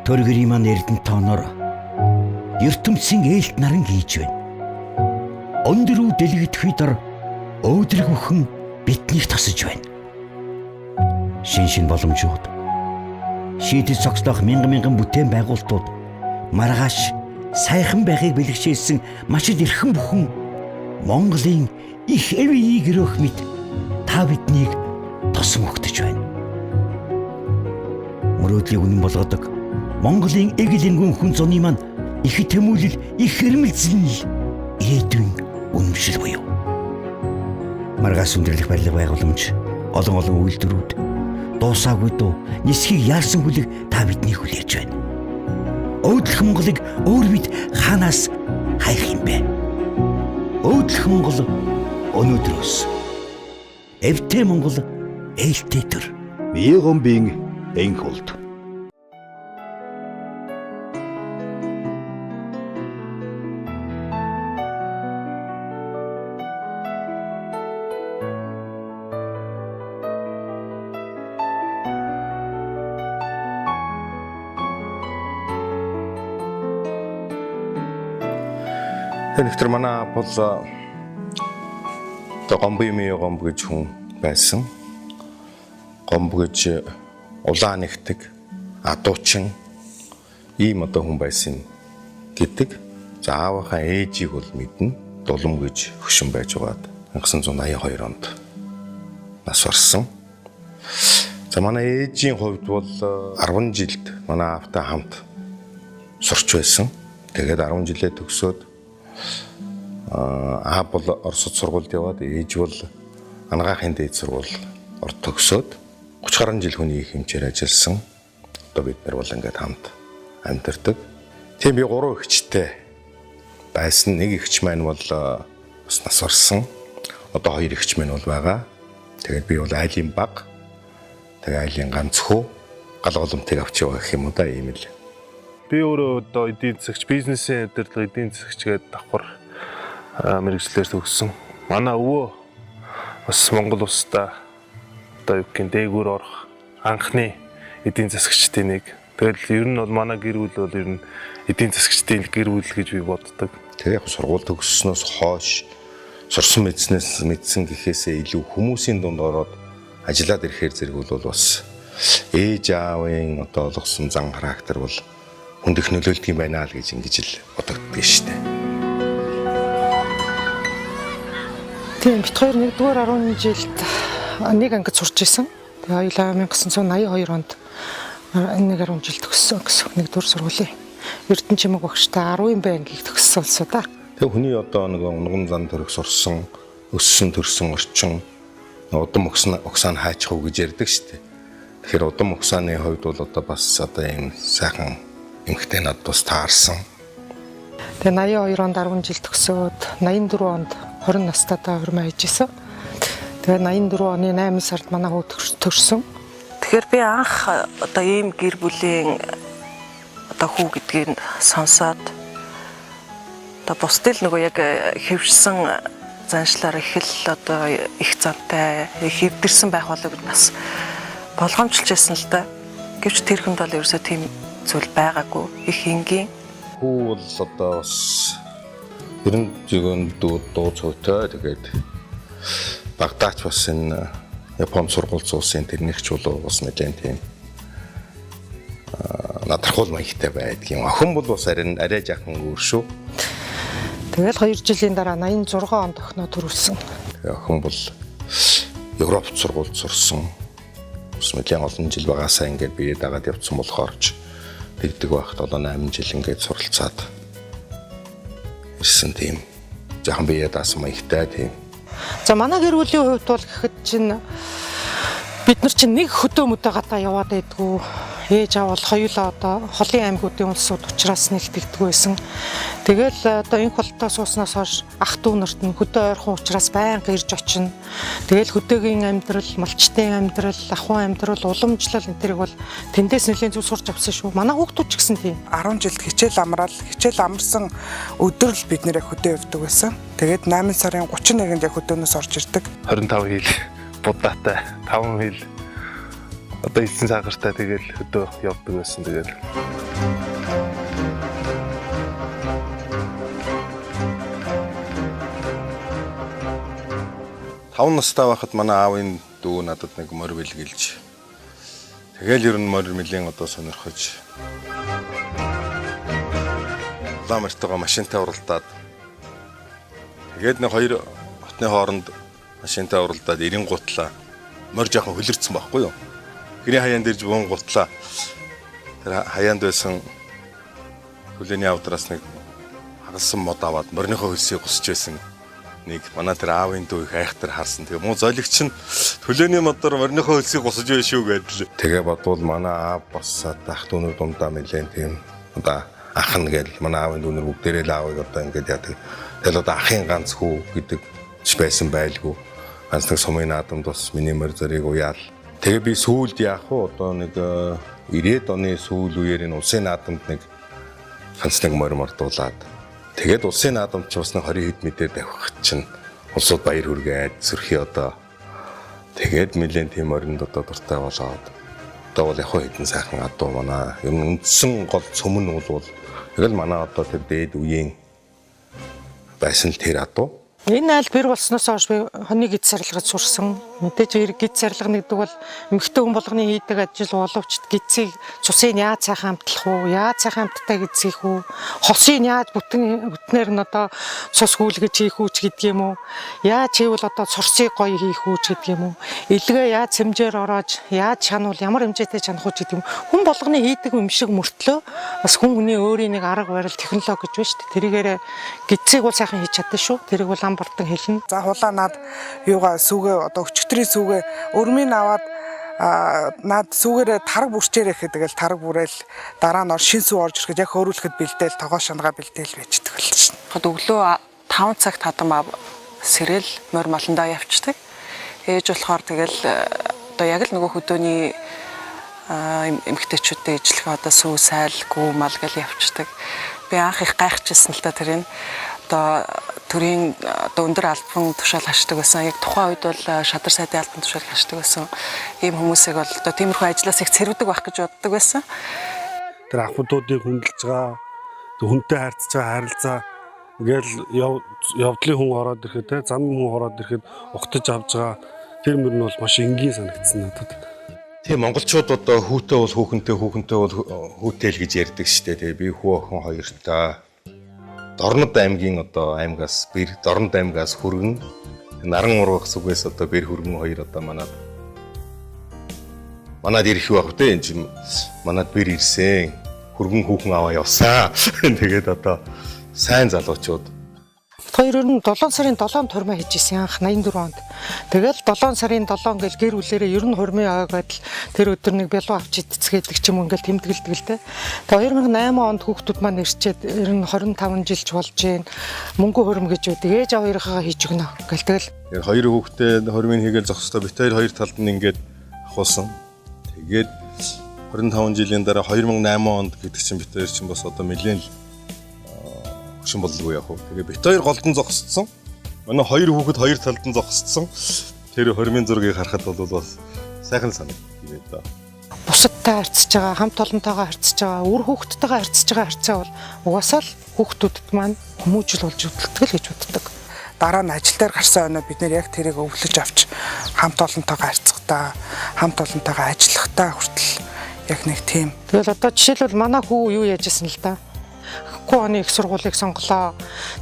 Төргөрийн маань эрдэнэ тооноор ертөнцийн ээлт наран хийж байна. Өндөр үү дэлгэдэх дор өөдрөгөхөн биднийг тосож байна. Шин боломжууд, шийдэж зогсоох мянган бүтээн байгуулалтууд маргааш сайхан байхыг бэлгшээсэн маш их эрхэм бүхэн Монголын их эвийг өрөөх мэт та биднийг тосон өгтөж байна. Мөрөөдлийг үнэн болгодог Монголын эглэнгүн хүн зуны маань их тэмүүлэл, их хэрмэлзэл ирээдүйн үнэмшил буюу. Маргааш өндөрлөх барилга байгууламж, олон үйлдвэрүүд, дуусаагүй дуу, нисхийг яарсан хүлэг та бидний хүлээж байна. Өөдлөх Монголыг өөр бид хаанаас хайх юм бэ? Өөдлөх Монгол өнөөдрөөс. Эвтэй Монгол ээлтэй төр. Биегомбийн Энхолд. Нэгтэр манай бол гомб гэж хүн байсан. Гомб гэж улаан нэгтэг, адуучин ийм хүн байсан гэдэг. За аавынхаа ээжийг бол мэднэ. Дулам гэж хөшин байж байгаад 1982 онд нас барсан. За манай ээжийн хувьд бол 10 жилд манай аавтай хамт сурч байсан. Тэгээд 10 жилээ төгсөөд аав бол Оросд сургуульд яваад ээж бол анагаахын дээд сургууль орд төгсөөд 30 гаруй жил хүний хэмжээр ажилласан. Одоо бид нар бол ингээд хамт амьдардаг. Тийм би 3 эгчтэй байсан. Нэг эгч маань бол бас нас барсан. Одоо 2 эгч маань бол байгаа. Тэгээд би бол айлын баг. Тэгээд айлын ганц хүү гал голомтыг авч яваа гэх юм уу да, ийм л. Би өөрөө одоо эдийн засагч, бизнесийн удирдлага эдийн засагчгээд давхар мэргэжлээр төгссөн. Манай өвөө бас Монгол улстай одоо дээгүүр орох анхны эдийн засагчдын нэг. Тэгэл ер нь бол манай гэр бүл бол ер нь эдийн засагчдын гэр бүл гэж би боддог. Тэгээ яг сургууль төгссөнөөс хойш сурсан мэдсэн гэхээсээ илүү хүмүүсийн дунд ороод ажиллаад ирэхээр зэрэг бол бас ээж аавын одоо олгосон зан характер бол хүнд их нөлөөлдөг юм байна л гэж ингэж л бодогддог шүү дээ. Тийм бит хоёр 1-р 10 жилд нэг ангид сурч исэн. Тэгээ хоёулаа 1982 онд 1-10 жил төгссөн гэсэн 1-р сургуулийн Эрдэнэ чимэг багштай 10-ын бай ангийг төгссөн улсуу да. Тэгээ хүний одоо нэг унган зан төрөх сурсан, өссөн төрсөн орчин удам угсааны хайчих уу гэж ярьдаг шүү дээ. Тэгэхээр удам угсааны хувьд бол одоо бас одоо ийм сайхан эмэгтэй над бас таарсан. Тэгээ 82 онд 10 жил төгсөөд 84 онд 20 настайдаа хурмаа хийжсэн. Тэгээ 84 оны 8 сард манай хүү төрсөн. Тэгэхээр би анх одоо ийм гэр бүлийн одоо хүү гэдгийг сонсоод одоо бусдыг нөгөө яг хэвшсэн заншлаар их л одоо их зантай хэвдэрсэн байх болов гэж бас болгоомжлж байсан л да. Гэвч тэр хүнд бол ерөөсөө тийм зүйл байгаагүй. Их энгийн. Хүү бол одоо бас 90 жигэн дуу цогтой тэгээд Багдаач бас энэ Японд сургууль зуусан тэрнийхч бол бас нэлээд тийм надрахуул маягтай байдаг юм. Охин бол бас арай жаахан өөр шүү. Тэгэл 2 жилийн дараа 86 онд охиноо төрүүлсэн. Охин бол Европт сургуульд сурсан. Бас нэлээд олон жил багасаа ингээд бие дагаад явцсан болохоор ч тэгдэг байхад одоо 8 жил ингээд суралцаад ирсэн тийм жаахан бие даасан маягтай тийм. За манай гэр бүлийн хувьд бол гэхэд чинь бид нар чинь нэг хөдөө мөдөө гадаа яваад байдгүй. Ээж аав бол хоёулаа одоо холын аймагуудын улсууд учраас нэгтгэдэг байсан. Тэгэл одоо энэ холтоо сууснаас хойш ах дүү нарт нь хөдөө ойрхон учраас байнга ирж очино. Тэгэл хөдөөгийн амьдрал, малчтын амьдрал, ахуйн амьдрал, уламжлал энэ төрийг бол тэндээс нэлийн зүг сурч авсан шүү. Манай хүүхдүүд ч гэсэн тийм. 10 жилд хичээл амарсан өдөр л бид нэр хөдөө явдаг байсан. Тэгээд 8 сарын 31-нд яг хөдөөнөөс орж ирдэг. 25 хил будаатай 5 хил одоо 9 цагаартай тэгэл хөдөө явдаг байсан тэгэл Таван настай байхад манай аавын дүү надад нэг морь бэлгэлж. Тэгэл ер нь морь нэлийн одоо сонирхож. Ламартайгаа машинтай уралдаад. Тэгээд нэг хоёр хотны хооронд машинтай уралдаад 90 гутлаа. Морь жоохон хөлөрцсөн байхгүй юу? Гэрийн хаяан дээрж буун гутлаа. Тэр хаяанд байсан хүлээний авдраас нэг хагалсан мод аваад морьныхоо хөлсийг гусч байсан. Нэг манай тэр аавын дүү их айхтар харсан. Тэгээ муу зойлогч нь төлөөний модоор морьныхоо хөлсийг гусаж байв шүү гэдэл. Тэгээ бодвол манай аав бас ах дүүнүүд дундаа нэлээд тийм одоо ах нь гэл манай аавын дүүнэр бүгдээрээ л аавыг одоо ингээд яадаг. Тэгэл одоо ахын ганц хүү гэдэг ч байсан байлгүй. Ганц нэг сумын наадамд бас миний морь зэрэг уяал. Тэгээ би сүүлд яах вэ? Одоо нэг 90-ад оны сүүл үеэр энэ улсын наадамд нэг ганц нэг морь мордуулаад тэгээд улсын наадамд ч бас нэг 20 хэд мэдээ давхих чинь улсууд баяр хүргээ сөрхий одоо тэгээд нэлээд тийм моринд одоо дуртай болоод одоо бол яг хэдэн сайхан адуу манай ер нь үндсэн гол цөмөн бол яг л манай одоо тэр дээд үеийн байсан л тэр адуу. Энэ айл бэр болсноос хойш би хоныг гид сарилгаж сурсан. Мэдээж гид сарилга нэгдэг бол эмэгтэй хүн болгоны хийдэг ажил боловч гидсийг цусын яаж сайхан амтлах уу? Яаж сайхан амттай гидсийх үү? Хосыг яаж бүтнээр нь одоо цус хүүлгэж хийх үү ч гэдэг юм уу? Яаж хийвэл одоо цорсыг гоё хийх үү ч гэдэг юм уу? Илгээ яаж хэмжээр ороож, яаж чанвал ямар хэмжээтэй чанах уу ч гэдэг юм. Хүн болгоны хийдэг юм шиг мөртлөө бас хүн хүний өөрийн нэг арга барил технологи гэж байна шүү дээ. Тэрийгээр гидсийг бол сайхан хийж чадсан шүү. Тэрийг бол бартан хэлнэ. За Хулаа над юугаа сүгэ одоо өчигдрийн сүгэ өрмийн аваад над сүгээрээ тараг бүрчээр ихэд тэгэл тараг бүрээл дараа нь шин сүг орж ирэхэд яг хөөрүүлэхэд бэлдээл тогоо шангаа бэлдээл байждаг л шин. Хад өглөө 5 цагт хадам ав сэрэл морь маландаа явчихдаг. Ээж болохоор тэгэл одоо яг л нөгөө хөдөөний эмэгтэйчүүдтэй ижлэх одоо сүү сайл гүү мал гэл явчихдаг. Би анх их гайхчихсан л та тэрийг одоо төрийн одоо өндөр албан тушаал хашдаг байсан. Яг тухайн үед бол шадар сайдын албан тушаал хашдаг байсан. Ийм хүмүүсийг бол одоо тиймэрхүү ажлаас их цэрвдэг байх гэж боддог байсан. Тэр ахмадуудыг хүндэлж байгаа, хүнтэй харьцаж байгаа харилцаа ингээл явдлын хүн ороод ирэхэд те замын хүн ороод ирэхэд ухтаж авж байгаа тэр мөр нь бол маш энгийн санагдсан надад. Тийм монголчууд одоо хүүтэй бол хүүхэнтэй бол хүүтэй л гэж ярьдаг шүү дээ. Тэгээ би хүү охин хоёртаа Дорнод аймгийн одоо аймгаас бэр Дорнод аймгаас хүргэн наран ургах сүгээс одоо бэр хүргэн хоёр одоо манад ирэх байх үү энэ чинь манад бэр ирсэн хүргэн хүүхэн аваа явсан. Тэгээд одоо сайн залуучууд Хоёр нь 7 сарын 7-нд хурмаа хийжсэн анх 84 онд. Тэгэл 7 сарын 7 гэл гэр бүлэрээ ер нь хурмын аваад тэр өдөр нэг бялуу авч идцгээдэг ч юм уу ингээл тэмдэглэдэг л те. Тэгээ 2008 онд хүүхдүүд маань ирчээд ер нь 25 жилч болж гин мөнгө хурм гэж байдаг. Ээж аваа хоёроо хийж өгнө гэл тэгэл. Хоёр хүүхдээ хурмын хийгээл зогсдоо бит хоёр талд нь ингээд ахуулсан. Тэгээд 25 жилийн дараа 2008 онд гэдэг чинь бит хоёр чинь бас одоо нэлээд шин боллоо яг хөө. Тэгээ бит хоёр голдон зогсцсон. Манай хоёр хүүхэд хоёр талд нь зогсцсон. Тэр хормын зургийг харахад бол бас сайхан санагддаг да. Бусадтай харьцаж байгаа, хамт олонтойгоо харьцаж байгаа, үр хүүхдтэйгээ харьцаж байгаа харьцаа бол угаасаа л хүүхдүүдэд маань хүмүүжил болж өвдөлтгөл гэж боддог. Дараа нь ажил дээр гарсан өнөө бид нэр яг тэрийг өвлөж авч хамт олонтойгоо харьцахдаа, хамт олонтойгоо ажиллахдаа хүртэл яг нэг тийм. Тэгэл одоо жишээлбэл манай хүү юу яажсэн л да. 9 оны их сургуулийг сонголоо.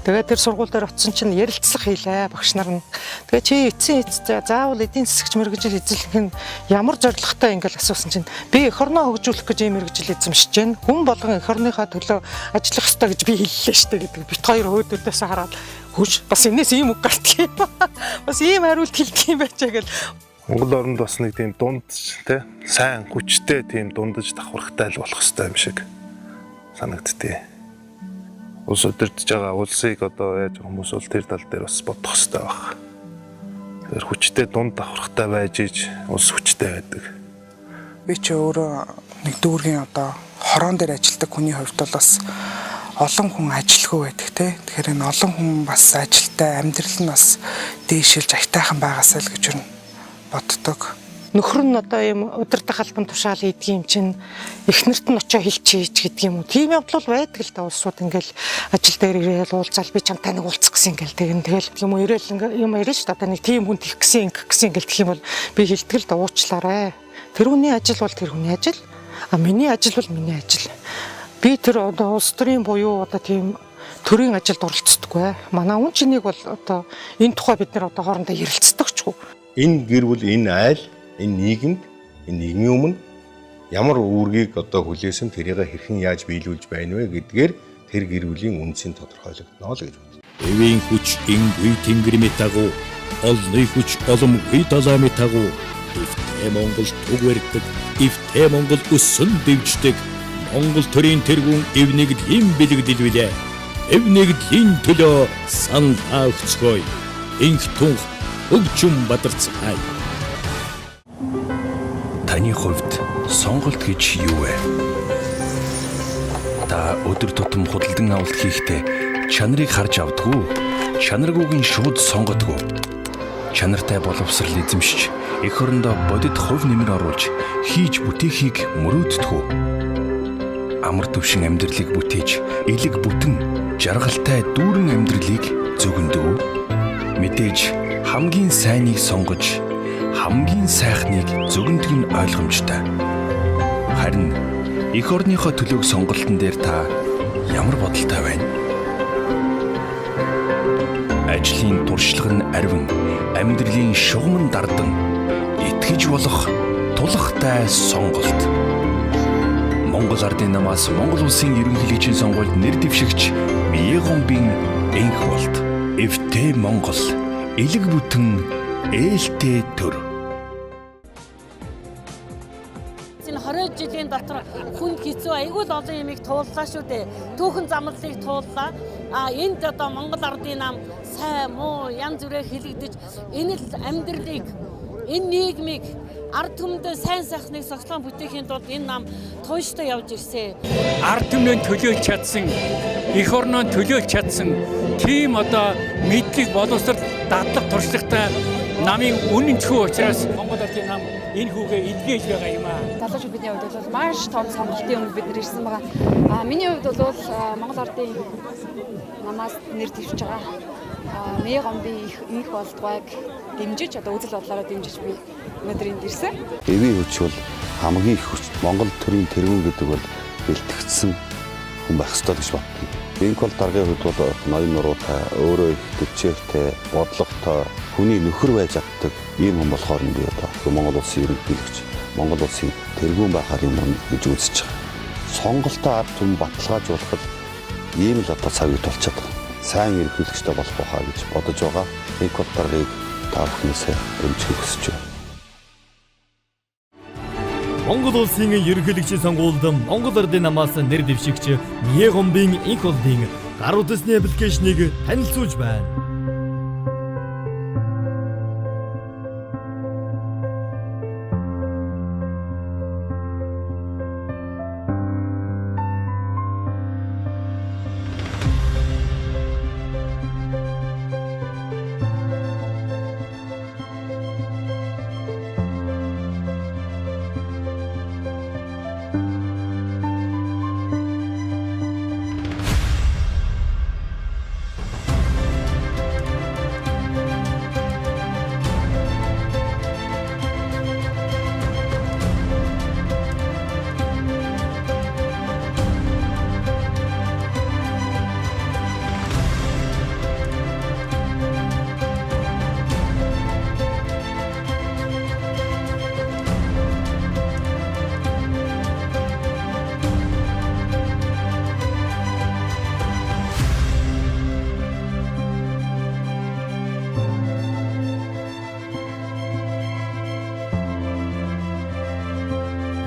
Тэгээд тэр сургууль дээр очсон чинь ярилцлага хийлээ багш нар нь. Тэгээд чи эцсийн заавал эдийн засагч мэргэжил эзлэх нь ямар зорилготой ингээл асуусан чинь би эх орноо хөгжүүлэх гэж ийм мэргэжил эзэмшиж байна. Хүн болгон эх орныхаа төлөө ажиллах ёстой гэж би хэллээ штэ гэдэг. Бит хоёр хөөдөөдөөс хараад хүч бас энэс ийм үг гартыг юм. Бас ийм хариулт хэлдэг юм байчаа гэл. Монгол оронд бас нэг тийм дундч те сайн хүчтэй тийм дундаж давхархтай л болох хэрэгтэй юм шиг санагдтыг. Улс өдөртж байгаа улсыг одоо яаж хүмүүс бол тэр тал дээр бас бодох хэрэгтэй баг. Тэр хүчтэй дунд давхархтай байж иж улс хүчтэй байдаг. Би ч өөрөө нэг дүүргийн одоо хорон дээр ажилладаг хүний хувьд бол бас олон хүн ажилгүй байдаг те. Тэгэхээр энэ олон хүн бас ажилтай амьдрал нь бас дээшилж аятайхан байгаасаа л гэж боддог. нөхөр нь одоо юм удирдах албан тушаал хийдэг юм чинь эхнэрт нь очоо хэлчихэж гэдэг юм уу. Тийм явдал бол байдаг л да улсууд ингээл ажил дээр ирээл уулзаал би чамтай нэг уулзах гэсэн ингээл тэгэл юм уу ирээл юм ирэн ш одоо нэг тийм хүн их гэсэн ингэх гэсэн ингээл гэх юм бол би хэлтгэл да уучлаарай. Тэр хүний ажил бол тэр хүний ажил. А миний ажил бол миний ажил. Би тэр одоо улс төрийн буюу одоо тийм төрийн ажилд оролцдоггүй. Манай хүн чинийг бол одоо энэ тухай бид нэр одоо хоорондоо ярилцдаг ч гоо. Энэ гэр бүл, энэ айл, энэ нийгэмд, энэ нийгмийн өмнө ямар үүргийг одоо хүлээсэн тэрийг хэрхэн яаж биелүүлж байна вэ гэдгээр тэр гэр бүлийн үндсийн тодорхойлогдно л гэж байна. Эвийн хүч ингүй тэнгэрмэ тагуу, олны хүч оломгүй далаамэ тагуу. Эвтэй Монгол туг барьдаг, эвтэй Монгол өссөн дэвждэг. Монгол төрийн тэргүүн эвнэгдлийн бэлэгдэлвэлээ. Эвнэгдлийн төлөө санаа өгцгөөе. Инх тунх өвчм бадарцгаая. Таны хувьд сонголт гэж юу вэ? Та өдөр тутам худалдан авалт хийхдээ чанарыг харж авдаггүй, чанаргүйг нь шууд сонгодгоо. Чанартай боловсрал эзэмшиж, эх орондоо бодит хувь нэмэр оруулж, хийж бүтээхийг мөрөөддөг. Амар төвшин амьдралыг бүтээж, элэг бүтэн, жаргалтай дүүрэн амьдралыг зөгндөв. Мэдээж хамгийн сайныг сонгож, хамгийн сайхныг зөгндөг нь ойлгомжтой. Харин эх орныхоо төлөөг сонголтын дээр та ямар бодолтой байна? Ажлын туршлага нь арвин, амьдралын шугам нь дардан, итгэж болох тулахтай сонголт. Монгол Ардын намаас Монгол Улсын ерөнхийлөгчийн сонгуульд нэр дэвшигч Миегомбын энх болт. Эвтэй Монгол, элэг бүтэн, ээлтэй төр. 20 жилийн дотор хүнд хэцүү айгүй л олон юмыг тууллаа шүү дээ. Түүхэн замналыг тууллаа. Энд одоо Монгол Ардын нам сайн муу янз бүрээр хилэгдэж энэ л амьдралыг, энэ нийгмийг ард түмэндээ сайн сайхныг соглон бүтээхийн тулд энэ нам тууштай явж ирсэн. Ард түмний төлөөлж чадсан, эх орноо төлөөлж чадсан тийм одоо мэдлэг боловсрол дадлаг туршлагатай намын үнэн зөв учраас Монгол Ардын нам энэ хүүгээ эдгэж байгаа юм аа. Залуучууд бидний хувьд бол маш том сонголтын өмнө бид нэр ирсэн байгаа. Миний хувьд бол Монгол Ардын намаас нэр дэвшиж байгаа. Миегомбын энх болдгойг дэмжиж одоо үзэл бодлороо дэмжиж би өнөөдөр энд ирсэн. Эвийн хүч бол хамгийн их хүч. Монгол төрийн тэргүүн гэдэг бол бэлтгэгдсэн хүн байх ёстой гэж боддог. Энх даргын хувьд бол ноён нуруутай, өөрөө их төвчээртэй, бодлоготой, хүний нөхөр байж чаддаг ийм хүн болохоор би одоо Монгол Улсын ерөнхийлөгч, Монгол Улсын тэргүүн байхаар юм гэж үзэж байгаа. Сонголтоо ард түмэн баталгаажуулахад ийм л одоо цагийг тулчаад байгаа. Сайн ерөнхийлөгчтэй болох байхаа гэж бодож байгаа. Энх даргыг та бүхнээсээ дэмжих хүсэж байна. Монгол Улсын ерөнхийлөгчийн сонгуульд Монгол Ардын намаас нэр дэвшигч Миегомбын энх болдын гар утасны аппликейшнийг танилцуулж байна.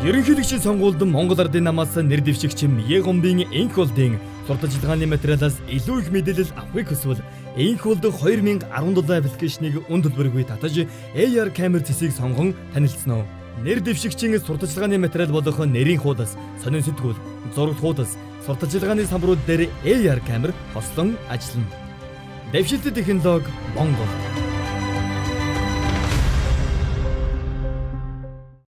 Ерөнхийлөгчийн сонгуульд Монгол Ардын намаас нэр дэвшигч Миегомбын энх болдын сурталчилгааны материалаас илүү их мэдээлэл авахыг хүсвэл энх болдог 2017 аппликейшнийг үн төлбөргүй татаж AR камер зэсийг сонгон танилцсан. Нэр дэвшигчийн сурталчилгааны материал болох нэрийн хуудас, сонин сэтгүүл, зураг хуудас, сурталчилгааны самбарууд дээр AR камер хослон ажиллана. Дэвшилт технологи Монгол